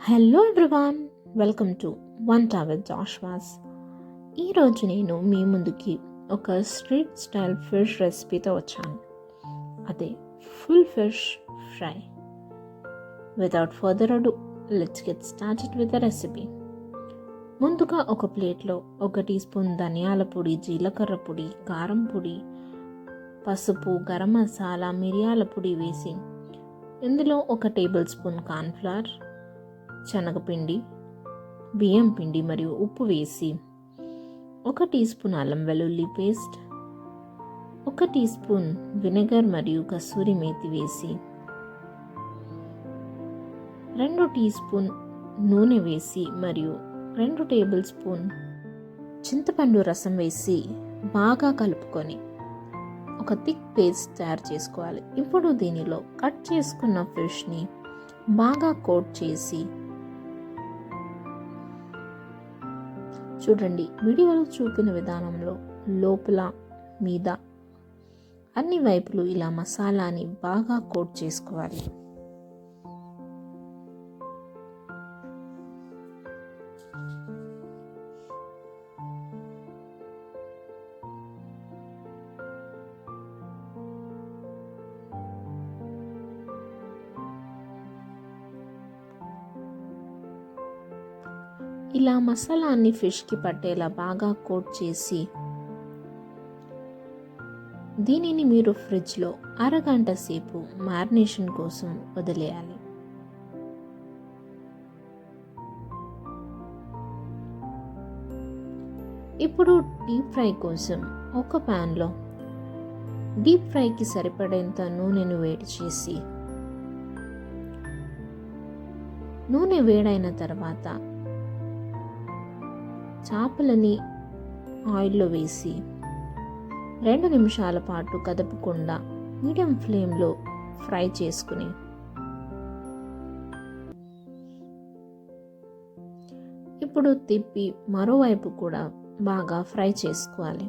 Hello everyone, welcome to వంట with జాష్వాస్. ఈరోజు నేను మీ ముందుకి ఒక స్ట్రీట్ స్టైల్ ఫిష్ రెసిపీతో వచ్చాను. అదే full fish fry. Without further అడు, let's get started with the recipe. ముందుగా ఒక ప్లేట్లో 1 టీ స్పూన్ ధనియాల పొడి, జీలకర్ర పొడి, కారం పొడి, పసుపు, గరం మసాలా, మిరియాల పొడి వేసి ఇందులో 1 టేబుల్ స్పూన్ కార్న్ఫ్లవర్, శనగపిండి, బియ్యం పిండి మరియు ఉప్పు వేసి 1 టీ స్పూన్ అల్లం వెల్లుల్లి పేస్ట్, 1 టీ స్పూన్ వినెగర్ మరియు కసూరి మేతి వేసి 2 టీ స్పూన్ నూనె వేసి మరియు 2 టేబుల్ స్పూన్ చింతపండు రసం వేసి బాగా కలుపుకొని ఒక థిక్ పేస్ట్ తయారు చేసుకోవాలి. ఇప్పుడు దీనిలో కట్ చేసుకున్న ఫిష్ని బాగా కోట్ చేసి చూడండి, వీడియోలో చూపిన విధానంలో లోపల మీద అన్ని వైపులు ఇలా మసాలాని బాగా కోట్ చేసుకోవాలి. ఇలా మసాలాన్ని ఫిష్కి పట్టేలా బాగా కోట్ చేసి దీనిని మీరు ఫ్రిడ్జ్లో 1/2 గంట సేపు మ్యారినేషన్ కోసం వదిలేయాలి. ఇప్పుడు డీప్ ఫ్రై కోసం ఒక ప్యాన్లో డీప్ ఫ్రైకి సరిపడేంత నూనెను వేడి చేసి నూనె వేడైన తర్వాత చేపలని ఆయిల్లో వేసి 2 నిమిషాల పాటు కదపకుండా మీడియం ఫ్లేమ్లో ఫ్రై చేసుకుని ఇప్పుడు తిప్పి మరోవైపు కూడా బాగా ఫ్రై చేసుకోవాలి.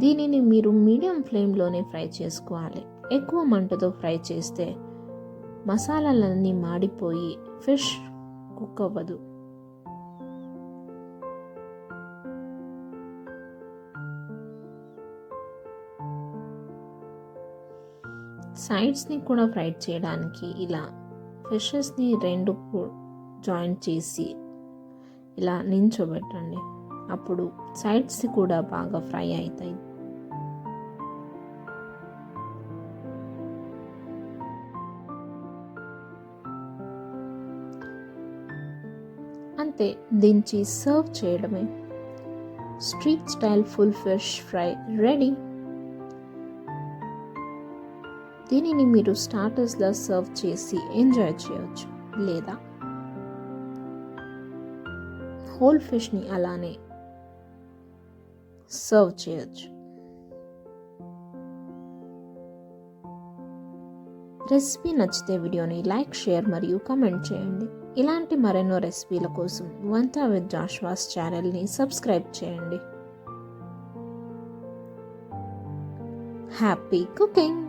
దీనిని మీరు మీడియం ఫ్లేమ్లోనే ఫ్రై చేసుకోవాలి. ఎక్కువ మంటతో ఫ్రై చేస్తే మసాలాలన్నీ మాడిపోయి ఫిష్ కుక్ అవ్వదు. సైడ్స్ని కూడా ఫ్రై చేయడానికి ఇలా ఫిషెస్ని 2 జాయింట్ చేసి ఇలా నించోబెట్టండి. అప్పుడు సైడ్స్ కూడా బాగా ఫ్రై అవుతాయి. అంతే, దించి సర్వ్ చేయడమే. Street style full fish fry ready. దీనిని మీరు స్టార్టర్స్లా సర్వ్ చేసి ఎంజాయ్ చేయొచ్చు, లేదా హోల్ ఫిష్ని అలానే సర్వ్ చేయొచ్చు. రెసిపీ నచ్చితే వీడియోని లైక్, షేర్ మరియు కామెంట్ చేయండి. ఇలాంటి మరెన్నో రెసిపీల కోసం వంట విత్ జాష్వాస్ ఛానల్ని సబ్స్క్రైబ్ చేయండి. Happy cooking!